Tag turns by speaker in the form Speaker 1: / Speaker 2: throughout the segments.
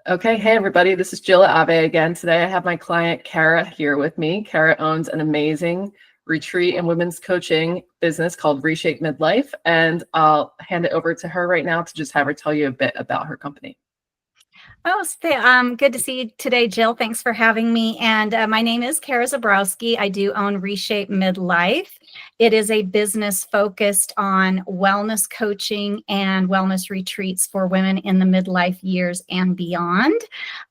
Speaker 1: Okay, hey everybody, this is Jill Ave again. Today I have my client Kara here with me. Kara owns an amazing retreat and women's coaching business called Reshape Midlife, and I'll hand it over to her right now to just have her tell you a bit about her company.
Speaker 2: Good to see you today, Jill. Thanks for having me. And my name is Kara Zabrowski. I do own Reshape Midlife. It is a business focused on wellness coaching and wellness retreats for women in the midlife years and beyond.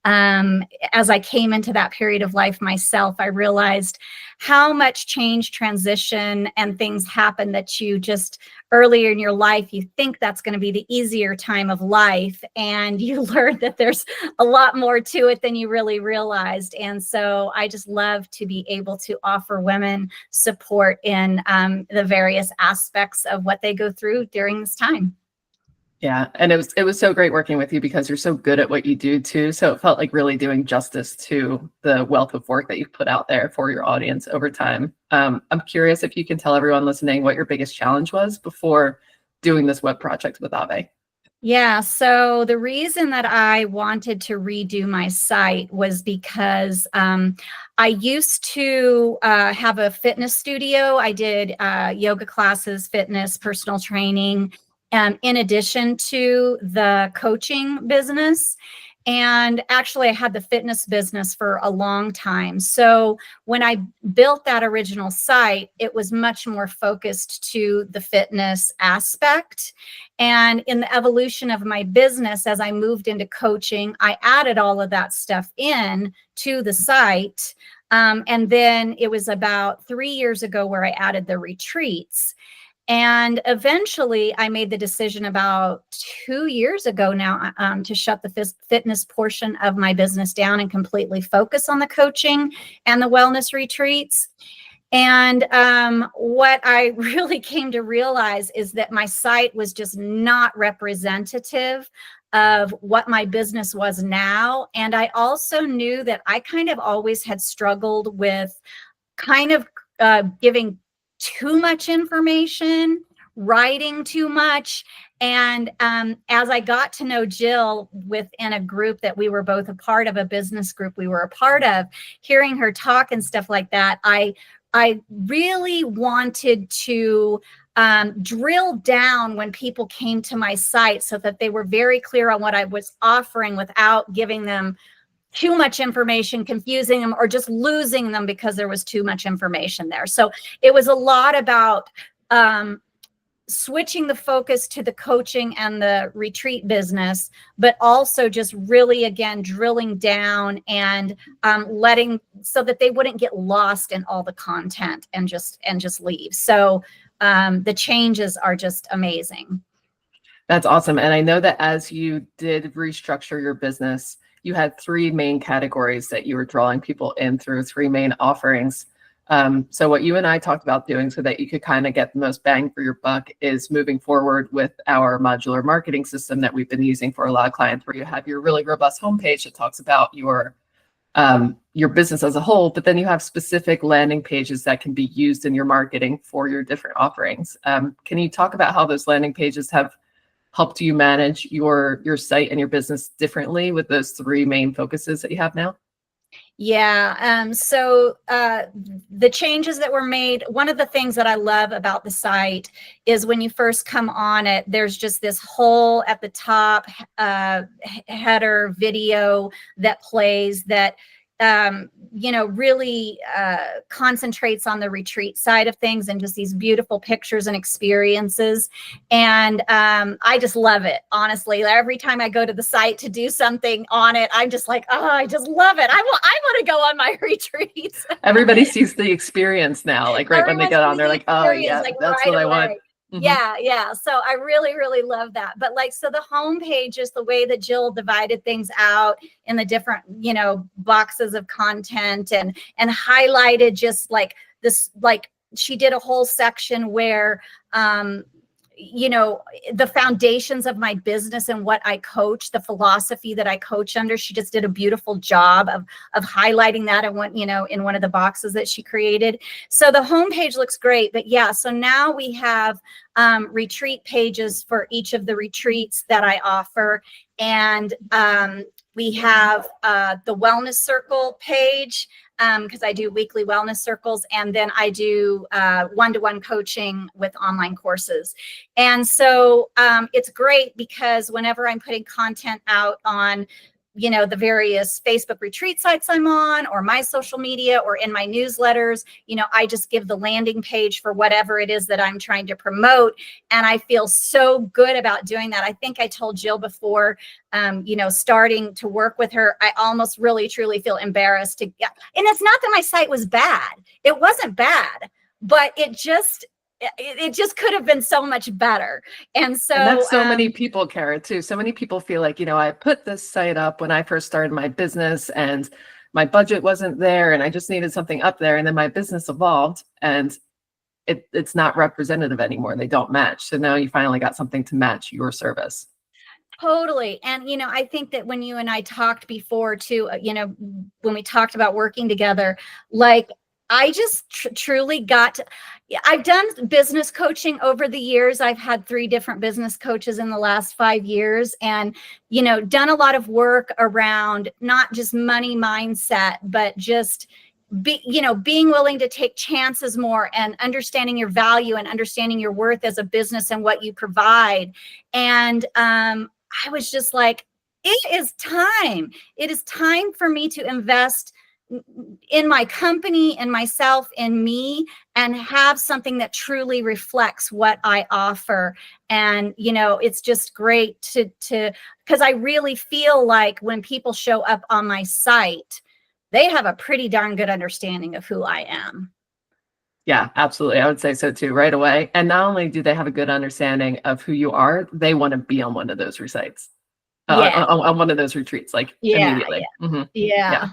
Speaker 2: As I came into that period of life myself, I realized how much change, transition, and things happen that you just earlier in your life, you think that's going to be the easier time of life, and you learn that there's a lot more to it than you really realized. And so I just love to be able to offer women support in the various aspects of what they go through during this time.
Speaker 1: Yeah, and it was so great working with you because you're so good at what you do too. So it felt like really doing justice to the wealth of work that you've put out there for your audience over time. I'm curious if you can tell everyone listening what your biggest challenge was before doing this web project with Ave.
Speaker 2: Yeah, so the reason that I wanted to redo my site was because I used to have a fitness studio. I did yoga classes, fitness, personal training, in addition to the coaching business. And actually, I had the fitness business for a long time. So when I built that original site, it was much more focused to the fitness aspect. And in the evolution of my business, as I moved into coaching, I added all of that stuff in to the site. And then it was about 3 years ago where I added the retreats. And eventually I made the decision about 2 years ago now to shut the fitness portion of my business down and completely focus on the coaching and the wellness retreats. And what I really came to realize is that my site was just not representative of what my business was now. And I also knew that I kind of always had struggled with kind of giving too much information, writing too much. And as I got to know Jill within a group that we were both a part of, a business group we were a part of, hearing her talk and stuff like that, I really wanted to drill down when people came to my site so that they were very clear on what I was offering without giving them too much information, confusing them, or just losing them because there was too much information there. So it was a lot about switching the focus to the coaching and the retreat business, but also just really, again, drilling down and letting so that they wouldn't get lost in all the content and just leave. So the changes are just amazing.
Speaker 1: That's awesome. And I know that as you did restructure your business, you had 3 main categories that you were drawing people in through, 3 main offerings. So what you and I talked about doing so that you could kind of get the most bang for your buck is moving forward with our modular marketing system that we've been using for a lot of clients, where you have your really robust homepage that talks about your business as a whole, but then you have specific landing pages that can be used in your marketing for your different offerings. Can you talk about how those landing pages have helped you manage your site and your business differently with those 3 main focuses that you have now?
Speaker 2: Yeah. So the changes that were made, one of the things that I love about the site is when you first come on it, there's just this whole at the top header video that plays that really concentrates on the retreat side of things and just these beautiful pictures and experiences. And I just love it. Honestly, every time I go to the site to do something on it, I'm just like, oh, I just love it. I want to go on my retreats.
Speaker 1: Everybody sees the experience now, like right when they get on, they're like, oh yeah,
Speaker 2: like,
Speaker 1: that's
Speaker 2: right
Speaker 1: what I
Speaker 2: away.
Speaker 1: want. Mm-hmm.
Speaker 2: Yeah. So I really, really love that. But so the homepage is the way that Jill divided things out in the different, boxes of content and highlighted just like this, like she did a whole section where, the foundations of my business and what I coach, the philosophy that I coach under. She just did a beautiful job of highlighting that in one of the boxes that she created. So the homepage looks great, but yeah, so now we have retreat pages for each of the retreats that I offer. And We have the Wellness Circle page, because I do weekly wellness circles, and then I do one-to-one coaching with online courses. And so it's great because whenever I'm putting content out on the various Facebook retreat sites I'm on, or my social media, or in my newsletters, I just give the landing page for whatever it is that I'm trying to promote. And I feel so good about doing that. I think I told Jill before, starting to work with her, I almost really, truly feel embarrassed and it's not that my site was bad. It wasn't bad, but it just could have been so much better. And
Speaker 1: that's so many people, Kara, too. So many people feel like, I put this site up when I first started my business and my budget wasn't there and I just needed something up there. And then my business evolved and it's not representative anymore. They don't match. So now you finally got something to match your service.
Speaker 2: Totally. And, I think that when you and I talked before too, when we talked about working together, like, I just truly I've done business coaching over the years. I've had 3 different business coaches in the last 5 years, and, done a lot of work around not just money mindset, but just being willing to take chances more, and understanding your value and understanding your worth as a business and what you provide. And I was just like, it is time. It is time for me to invest in my company, in myself, in me, and have something that truly reflects what I offer. And, it's just great to because I really feel like when people show up on my site, they have a pretty darn good understanding of who I am.
Speaker 1: Yeah, absolutely. I would say so too, right away. And not only do they have a good understanding of who you are, they want to be on one of those recites, on one of those retreats, like immediately.
Speaker 2: Yeah.
Speaker 1: Mm-hmm.
Speaker 2: Yeah.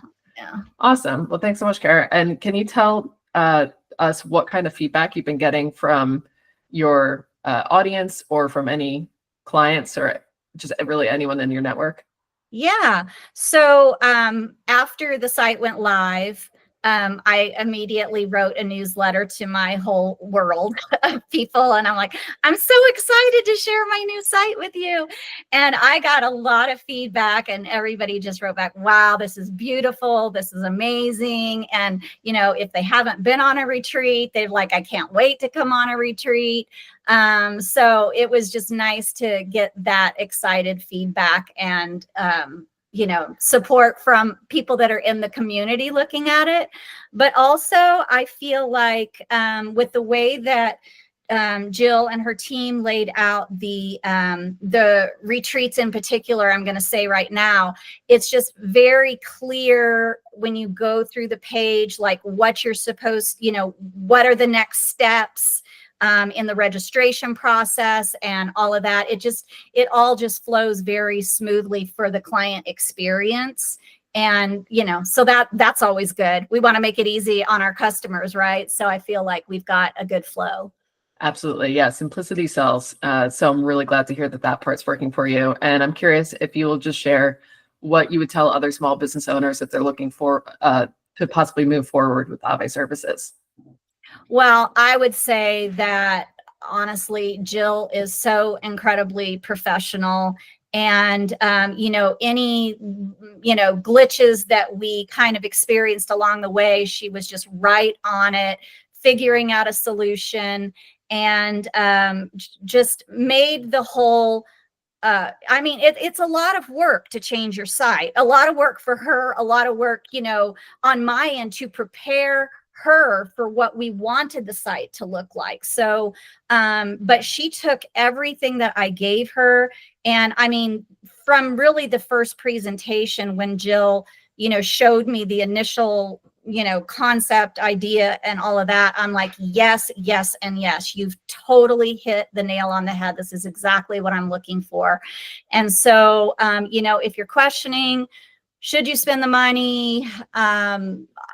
Speaker 1: Awesome. Well, thanks so much, Kara. And can you tell us what kind of feedback you've been getting from your audience, or from any clients, or just really anyone in your network?
Speaker 2: Yeah. So after the site went live, I immediately wrote a newsletter to my whole world of people. And I'm like, I'm so excited to share my new site with you. And I got a lot of feedback, and everybody just wrote back, wow, this is beautiful. This is amazing. And, if they haven't been on a retreat, they're like, I can't wait to come on a retreat. So it was just nice to get that excited feedback, and, support from people that are in the community looking at it. But also I feel like with the way that Jill and her team laid out the retreats in particular, I'm going to say right now, it's just very clear when you go through the page, like what you're supposed, what are the next steps in the registration process and all of that. It all just flows very smoothly for the client experience. And, so that's always good. We want to make it easy on our customers, right? So I feel like we've got a good flow.
Speaker 1: Absolutely. Yeah. Simplicity sells. So I'm really glad to hear that part's working for you. And I'm curious if you will just share what you would tell other small business owners if they're looking for to possibly move forward with Ave services.
Speaker 2: Well, I would say that honestly, Jill is so incredibly professional, and any glitches that we kind of experienced along the way, she was just right on it, figuring out a solution, and just made the whole it's a lot of work to change your site, a lot of work for her, a lot of work, on my end to prepare her for what we wanted the site to look like. So, but she took everything that I gave her. And from really the first presentation when Jill, showed me the initial, concept idea and all of that, I'm like, yes, yes, and yes, you've totally hit the nail on the head. This is exactly what I'm looking for. And so, if you're questioning, should you spend the money?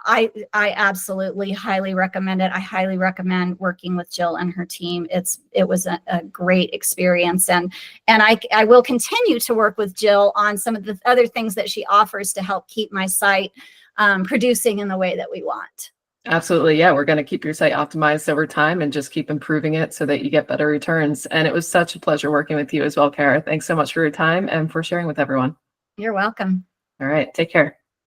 Speaker 2: I absolutely highly recommend it. I highly recommend working with Jill and her team. It was a great experience, and I will continue to work with Jill on some of the other things that she offers to help keep my site producing in the way that we want.
Speaker 1: Absolutely. Yeah. We're going to keep your site optimized over time and just keep improving it so that you get better returns. And it was such a pleasure working with you as well, Kara. Thanks so much for your time and for sharing with everyone.
Speaker 2: You're welcome.
Speaker 1: All right. Take care.